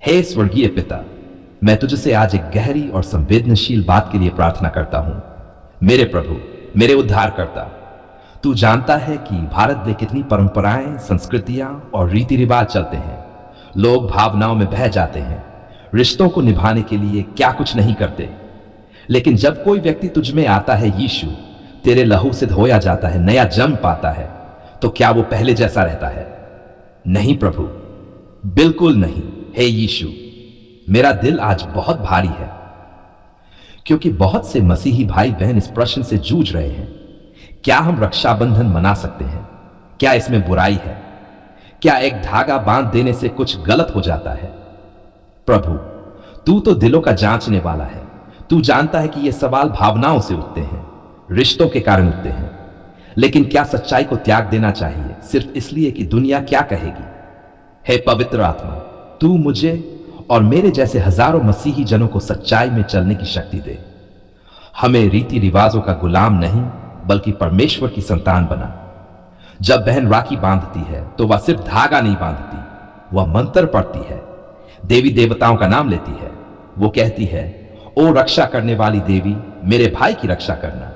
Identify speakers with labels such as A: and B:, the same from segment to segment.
A: हे स्वर्गीय पिता, मैं तुझसे आज एक गहरी और संवेदनशील बात के लिए प्रार्थना करता हूं। मेरे प्रभु, मेरे उद्धारकर्ता, तू जानता है कि भारत में कितनी परंपराएं, संस्कृतियां और रीति रिवाज चलते हैं। लोग भावनाओं में बह जाते हैं, रिश्तों को निभाने के लिए क्या कुछ नहीं करते। लेकिन जब कोई व्यक्ति तुझ में आता है यीशु, तेरे लहू से धोया जाता है, नया जन्म पाता है, तो क्या वो पहले जैसा रहता है? नहीं प्रभु, बिल्कुल नहीं। हे यीशु, मेरा दिल आज बहुत भारी है, क्योंकि बहुत से मसीही भाई बहन इस प्रश्न से जूझ रहे हैं, क्या हम रक्षाबंधन मना सकते हैं? क्या इसमें बुराई है? क्या एक धागा बांध देने से कुछ गलत हो जाता है? प्रभु, तू तो दिलों का जांचने वाला है। तू जानता है कि ये सवाल भावनाओं से उठते हैं, रिश्तों के कारण उठते हैं। लेकिन क्या सच्चाई को त्याग देना चाहिए सिर्फ इसलिए कि दुनिया क्या कहेगी? हे पवित्र आत्मा, तू मुझे और मेरे जैसे हजारों मसीही जनों को सच्चाई में चलने की शक्ति दे। हमें रीति रिवाजों का गुलाम नहीं, बल्कि परमेश्वर की संतान बना। जब बहन राखी बांधती है तो वह सिर्फ धागा नहीं बांधती, वह मंत्र पढ़ती है, देवी देवताओं का नाम लेती है। वो कहती है, ओ रक्षा करने वाली देवी, मेरे भाई की रक्षा करना।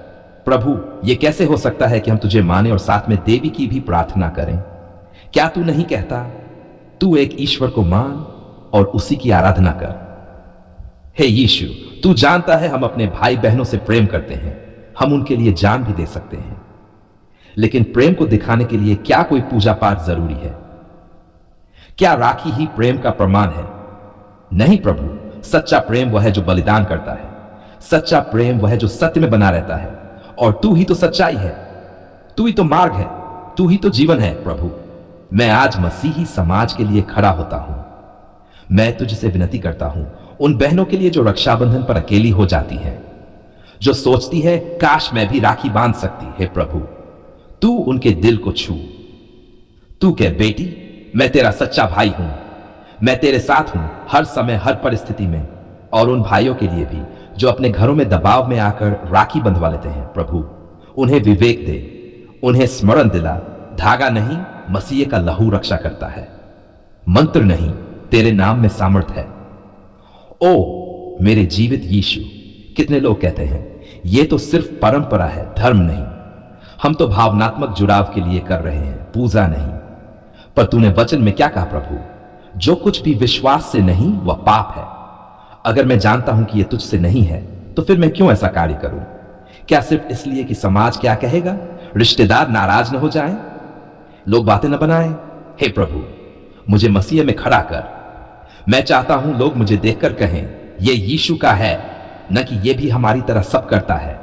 A: प्रभु, यह कैसे हो सकता है कि हम तुझे माने और साथ में देवी की भी प्रार्थना करें? क्या तू नहीं कहता, तू एक ईश्वर को मान और उसी की आराधना कर? हे यीशु, तू जानता है हम अपने भाई बहनों से प्रेम करते हैं, हम उनके लिए जान भी दे सकते हैं। लेकिन प्रेम को दिखाने के लिए क्या कोई पूजा पाठ जरूरी है? क्या राखी ही प्रेम का प्रमाण है? नहीं प्रभु, सच्चा प्रेम वह है जो बलिदान करता है। सच्चा प्रेम वह है जो सत्य में बना रहता है, और तू ही तो सच्चाई है, तू ही तो मार्ग है, तू ही तो जीवन है। प्रभु, मैं आज मसीही समाज के लिए खड़ा होता हूं। मैं तुझसे विनती करता हूं उन बहनों के लिए जो रक्षाबंधन पर अकेली हो जाती हैं, जो सोचती है काश मैं भी राखी बांध सकती। हे प्रभु, तू उनके दिल को छू। तू कह, बेटी, मैं तेरा सच्चा भाई हूं, मैं तेरे साथ हूं हर समय, हर परिस्थिति में। और उन भाइयों के लिए भी जो अपने घरों में दबाव में आकर राखी बंधवा लेते हैं, प्रभु, उन्हें विवेक दे, उन्हें स्मरण दिला, धागा नहीं, मसीह का लहू रक्षा करता है। मंत्र नहीं, तेरे नाम में सामर्थ है। ओ मेरे जीवित यीशु, कितने लोग कहते हैं यह तो सिर्फ परंपरा है, धर्म नहीं। हम तो भावनात्मक जुड़ाव के लिए कर रहे हैं, पूजा नहीं। पर तूने वचन में क्या कहा प्रभु? जो कुछ भी विश्वास से नहीं वह पाप है। अगर मैं जानता हूं कि यह तुझसे नहीं है, तो फिर मैं क्यों ऐसा कार्य करूं? क्या सिर्फ इसलिए कि समाज क्या कहेगा, रिश्तेदार नाराज न हो जाएं, लोग बातें न बनाएं? हे प्रभु, मुझे मसीह में खड़ा कर। मैं चाहता हूं लोग मुझे देखकर कहें, यह यीशु का है, न कि यह भी हमारी तरह सब करता है।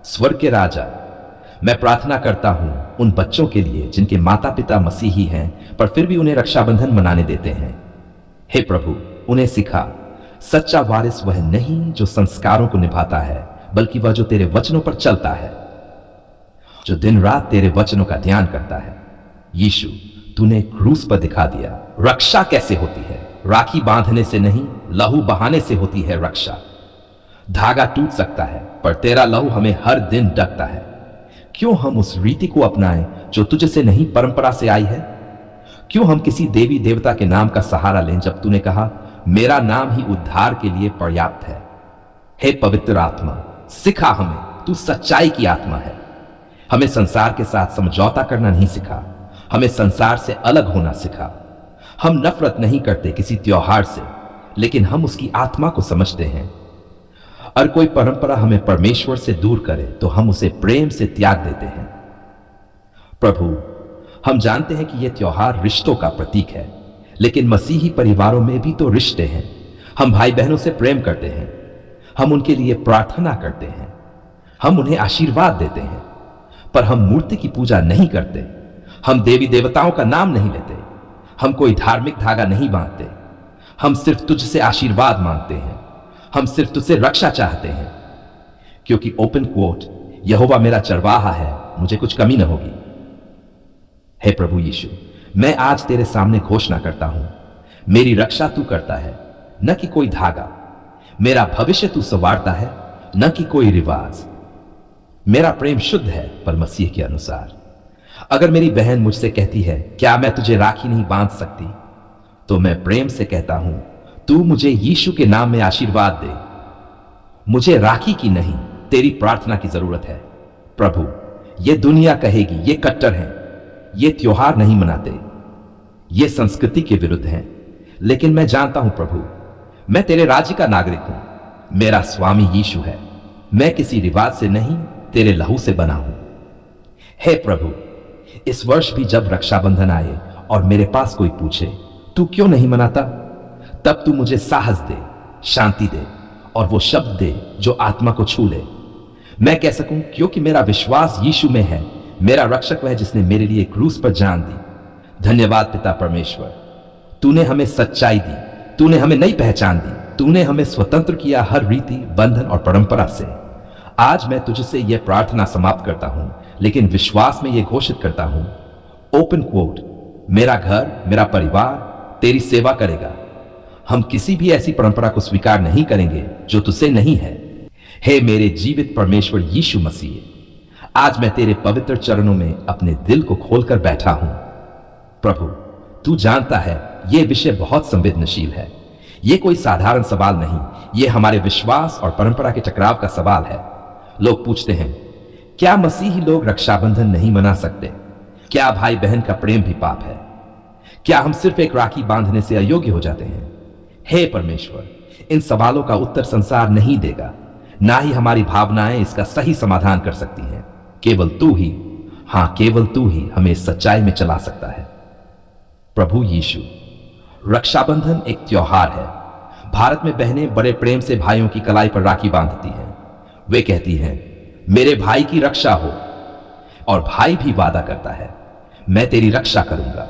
A: स्वर्ग के राजा, मैं प्रार्थना करता हूं उन बच्चों के लिए जिनके माता पिता मसीही हैं, पर फिर भी उन्हें रक्षाबंधन मनाने देते हैं। हे प्रभु, उन्हें सिखा, सच्चा वारिस वह नहीं जो संस्कारों को निभाता है, बल्कि वह जो तेरे वचनों पर चलता है, जो दिन रात तेरे वचनों का ध्यान करता है। यीशु, तूने क्रूस पर दिखा दिया रक्षा कैसे होती है। राखी बांधने से नहीं, लहू बहाने से होती है रक्षा। धागा टूट सकता है, पर तेरा लहू हमें हर दिन ढकता है। क्यों हम उस रीति को अपनाएं जो तुझसे नहीं, परंपरा से आई है? क्यों हम किसी देवी देवता के नाम का सहारा लें, जब तूने कहा मेरा नाम ही उद्धार के लिए पर्याप्त है? हे पवित्र आत्मा, सिखा हमें, तू सच्चाई की आत्मा है। हमें संसार के साथ समझौता करना नहीं सिखा, हमें संसार से अलग होना सिखा। हम नफरत नहीं करते किसी त्योहार से, लेकिन हम उसकी आत्मा को समझते हैं। और कोई परंपरा हमें परमेश्वर से दूर करे तो हम उसे प्रेम से त्याग देते हैं। प्रभु, हम जानते हैं कि यह त्योहार रिश्तों का प्रतीक है, लेकिन मसीही परिवारों में भी तो रिश्ते हैं। हम भाई बहनों से प्रेम करते हैं, हम उनके लिए प्रार्थना करते हैं, हम उन्हें आशीर्वाद देते हैं। पर हम मूर्ति की पूजा नहीं करते, हम देवी देवताओं का नाम नहीं लेते, हम कोई धार्मिक धागा नहीं बांधते। हम सिर्फ तुझसे आशीर्वाद मांगते हैं, हम सिर्फ तुझसे रक्षा चाहते हैं, क्योंकि ओपन कोट, यहोवा मेरा चरवाहा है, मुझे कुछ कमी न होगी। हे प्रभु यीशु, मैं आज तेरे सामने घोषणा करता हूं, मेरी रक्षा तू करता है, न कि कोई धागा। मेरा भविष्य तू संवारता है, न कि कोई रिवाज। मेरा प्रेम शुद्ध है, पर मसीह के अनुसार। अगर मेरी बहन मुझसे कहती है, क्या मैं तुझे राखी नहीं बांध सकती, तो मैं प्रेम से कहता हूं, तू मुझे यीशु के नाम में आशीर्वाद दे। मुझे राखी की नहीं, तेरी प्रार्थना की जरूरत है। प्रभु, ये दुनिया कहेगी ये कट्टर हैं, ये त्योहार नहीं मनाते, ये संस्कृति के विरुद्ध हैं। लेकिन मैं जानता हूं प्रभु, मैं तेरे राज्य का नागरिक हूं। मेरा स्वामी यीशु है। मैं किसी रिवाज से नहीं, तेरे लहू से बना हूं। हे प्रभु, इस वर्ष भी जब रक्षाबंधन आए और मेरे पास कोई पूछे तू क्यों नहीं मनाता, तब तू मुझे साहस दे, शांति दे और वो शब्द दे जो आत्मा को छू ले। मैं कह सकूं क्योंकि मेरा विश्वास यीशु में है, मेरा रक्षक वह जिसने मेरे लिए क्रूस पर जान दी। धन्यवाद पिता परमेश्वर, तूने हमें सच्चाई दी, तूने हमें नई पहचान दी, तूने हमें स्वतंत्र किया हर रीति, बंधन और परंपरा से। आज मैं तुझसे यह प्रार्थना समाप्त करता हूं, लेकिन विश्वास में यह घोषित करता हूं, ओपन कोट, मेरा घर, मेरा परिवार तेरी सेवा करेगा। हम किसी भी ऐसी परंपरा को स्वीकार नहीं करेंगे जो तुझसे नहीं है। हे मेरे जीवित परमेश्वर यीशु मसीह, आज मैं तेरे पवित्र चरणों में अपने दिल को खोलकर बैठा हूं। प्रभु, तू जानता है यह विषय बहुत संवेदनशील है। यह कोई साधारण सवाल नहीं, यह हमारे विश्वास और परंपरा के टकराव का सवाल है। लोग पूछते हैं, क्या मसीही लोग रक्षाबंधन नहीं मना सकते? क्या भाई बहन का प्रेम भी पाप है? क्या हम सिर्फ एक राखी बांधने से अयोग्य हो जाते हैं? हे परमेश्वर, इन सवालों का उत्तर संसार नहीं देगा, ना ही हमारी भावनाएं इसका सही समाधान कर सकती हैं। केवल तू ही, हां केवल तू ही हमें सच्चाई में चला सकता है। प्रभु यीशु, रक्षाबंधन एक त्योहार है। भारत में बहनें बड़े प्रेम से भाइयों की कलाई पर राखी बांधती हैं। वे कहती हैं, मेरे भाई की रक्षा हो, और भाई भी वादा करता है, मैं तेरी रक्षा करूंगा।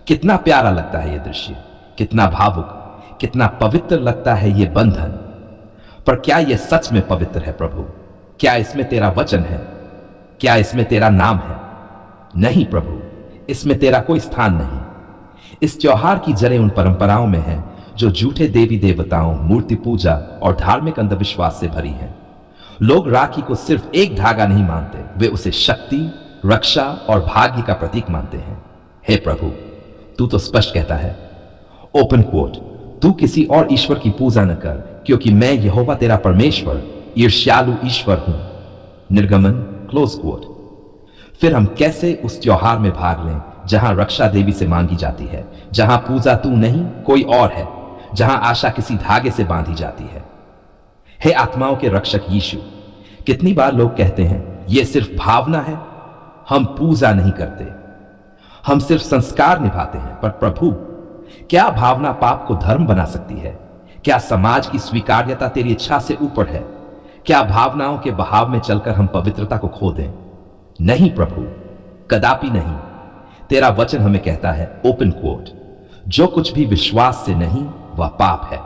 A: कितना प्यारा लगता है यह दृश्य, कितना भावुक, कितना पवित्र लगता है यह बंधन। पर क्या यह सच में पवित्र है प्रभु? क्या इसमें तेरा वचन है? क्या इसमें तेरा नाम है? नहीं प्रभु, इसमें तेरा कोई स्थान नहीं। इस त्योहार की जड़ें उन परंपराओं में हैं जो झूठे देवी देवताओं, मूर्ति पूजा और धार्मिक अंधविश्वास से भरी हैं। लोग राखी को सिर्फ एक धागा नहीं मानते, वे उसे शक्ति, रक्षा और भाग्य का प्रतीक मानते हैं। हे प्रभु, तू तो स्पष्ट कहता है, ओपन कोट, तू किसी और ईश्वर की पूजा न कर, क्योंकि मैं यहोवा तेरा परमेश्वर ईर्ष्यालु ईश्वर हूं। निर्गमन क्लोज कोट। फिर हम कैसे उस त्योहार में भाग लें जहां रक्षा देवी से मांगी जाती है, जहां पूजा तू नहीं कोई और है, जहां आशा किसी धागे से बांधी जाती है। हे आत्माओं के रक्षक यीशु, कितनी बार लोग कहते हैं यह सिर्फ भावना है, हम पूजा नहीं करते, हम सिर्फ संस्कार निभाते हैं। पर प्रभु, क्या भावना पाप को धर्म बना सकती है? क्या समाज की स्वीकार्यता तेरी इच्छा से ऊपर है? क्या भावनाओं के बहाव में चलकर हम पवित्रता को खो दें? नहीं प्रभु, कदापि नहीं। तेरा वचन हमें कहता है, ओपन कोट, जो कुछ भी विश्वास से नहीं वह पाप है।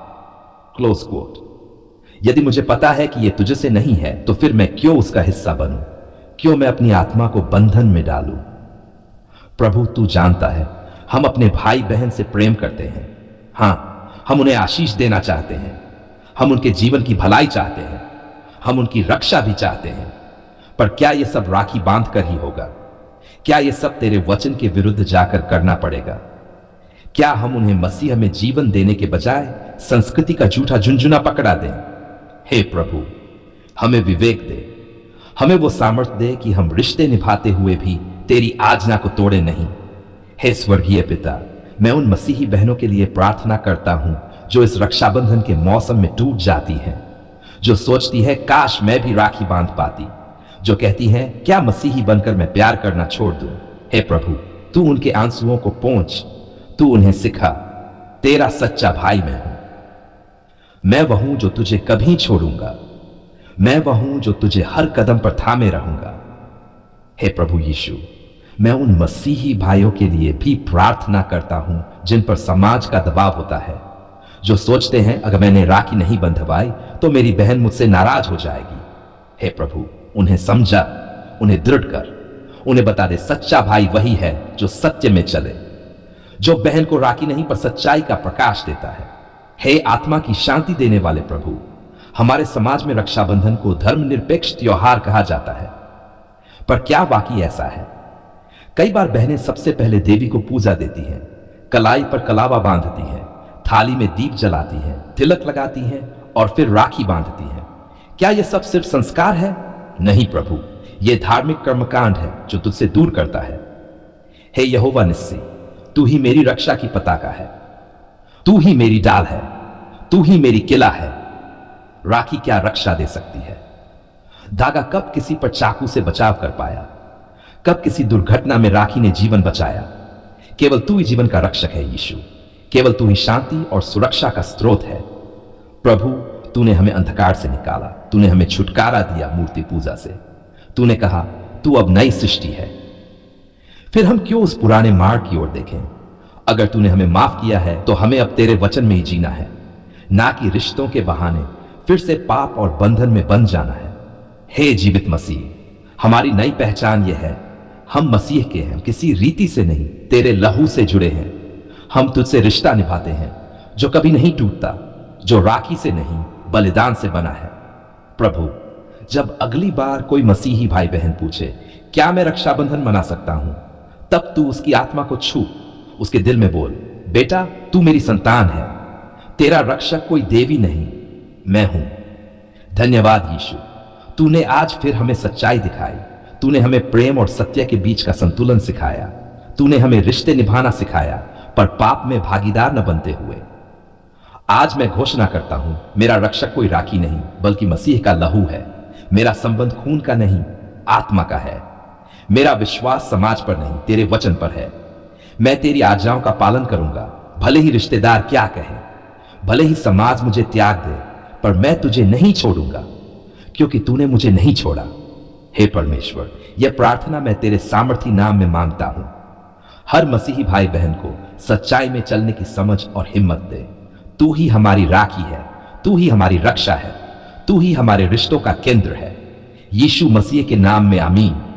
A: Close quote. यदि मुझे पता है कि यह तुझे से नहीं है, तो फिर मैं क्यों उसका हिस्सा बनूं? क्यों मैं अपनी आत्मा को बंधन में डालूं? प्रभु, तू जानता है हम अपने भाई बहन से प्रेम करते हैं। हां, हम उन्हें आशीष देना चाहते हैं, हम उनके जीवन की भलाई चाहते हैं, हम उनकी रक्षा भी चाहते हैं। पर क्या यह सब राखी बांध कर ही होगा? क्या यह सब तेरे वचन के विरुद्ध जाकर करना पड़ेगा? क्या हम उन्हें मसीह में जीवन देने के बजाय संस्कृति का झूठा झुंझुना पकड़ा दें? हे प्रभु, हमें विवेक दे, हमें वो सामर्थ्य दे कि हम रिश्ते निभाते हुए भी तेरी आज्ञा को तोड़े नहीं। हे स्वर्गीय पिता, मैं उन मसीही बहनों के लिए प्रार्थना करता हूं जो इस रक्षाबंधन के मौसम में टूट जाती हैं, जो सोचती है काश मैं भी राखी बांध पाती, जो कहती हैं क्या मसीही बनकर मैं प्यार करना छोड़ दूं। हे प्रभु, तू उनके आंसुओं को पोंछ, तू उन्हें सिखा, तेरा सच्चा भाई मैं हूं। मैं वह हूं जो तुझे कभी छोड़ूंगा, मैं वह हूं जो तुझे हर कदम पर थामे रहूंगा। हे प्रभु यीशु, मैं उन मसीही भाइयों के लिए भी प्रार्थना करता हूं जिन पर समाज का दबाव होता है, जो सोचते हैं अगर मैंने राखी नहीं बंधवाई तो मेरी बहन मुझसे नाराज हो जाएगी। हे प्रभु, उन्हें समझा, उन्हें दृढ़ कर, उन्हें बता दे सच्चा भाई वही है जो सत्य में चले, जो बहन को राखी नहीं पर सच्चाई का प्रकाश देता है। हे आत्मा की शांति देने वाले प्रभु, हमारे समाज में रक्षाबंधन को धर्मनिरपेक्ष त्योहार कहा जाता है, पर क्या वाकई ऐसा है? कई बार बहनें सबसे पहले देवी को पूजा देती हैं, कलाई पर कलावा बांधती हैं, थाली में दीप जलाती हैं, तिलक लगाती हैं और फिर राखी बांधती हैं। क्या यह सब सिर्फ संस्कार है? नहीं प्रभु, यह धार्मिक कर्मकांड है जो तुझसे दूर करता है। हे यहोवा निस्सी, तू ही मेरी रक्षा की पताका है, तू ही मेरी डाल है, तू ही मेरी किला है। राखी क्या रक्षा दे सकती है? धागा कब किसी पर चाकू से बचाव कर पाया? कब किसी दुर्घटना में राखी ने जीवन बचाया? केवल तू ही जीवन का रक्षक है यीशु, केवल तू ही शांति और सुरक्षा का स्रोत है। प्रभु, तूने हमें अंधकार से निकाला, तूने हमें छुटकारा दिया मूर्ति पूजा से। तूने कहा तू अब नई सृष्टि है। फिर हम क्यों उस पुराने मार्ग की ओर देखें? अगर तूने हमें माफ किया है तो हमें अब तेरे वचन में ही जीना है, ना कि रिश्तों के बहाने फिर से पाप और बंधन में बंध जाना है। हे जीवित मसीह, हमारी नई पहचान यह है, हम मसीह के हैं, किसी रीति से नहीं, तेरे लहू से जुड़े हैं। हम तुझसे रिश्ता निभाते हैं जो कभी नहीं टूटता, जो राखी से नहीं बलिदान से बना है। प्रभु, जब अगली बार कोई मसीही भाई बहन पूछे क्या मैं रक्षाबंधन मना सकता हूं, तब तू उसकी आत्मा को छू, उसके दिल में बोल, बेटा तू मेरी संतान है, तेरा रक्षक कोई देवी नहीं, मैं हूं। धन्यवाद यीशु, तूने आज फिर हमें सच्चाई दिखाई, तूने हमें प्रेम और सत्य के बीच का संतुलन सिखाया, तूने हमें रिश्ते निभाना सिखाया पर पाप में भागीदार न बनते हुए। आज मैं घोषणा करता हूं, मेरा रक्षक कोई राखी नहीं बल्कि मसीह का लहू है। मेरा संबंध खून का नहीं, आत्मा का है। मेरा विश्वास समाज पर नहीं, तेरे वचन पर है। मैं तेरी आज्ञाओं का पालन करूंगा, भले ही रिश्तेदार क्या कहें, भले ही समाज मुझे त्याग दे, पर मैं तुझे नहीं छोड़ूंगा क्योंकि तूने मुझे नहीं छोड़ा। हे परमेश्वर, यह प्रार्थना मैं तेरे सामर्थी नाम में मांगता हूं। हर मसीही भाई बहन को सच्चाई में चलने की समझ और हिम्मत दे। तू ही हमारी राखी है, तू ही हमारी रक्षा है, तू ही हमारे रिश्तों का केंद्र है। यीशु मसीह के नाम में आमीन।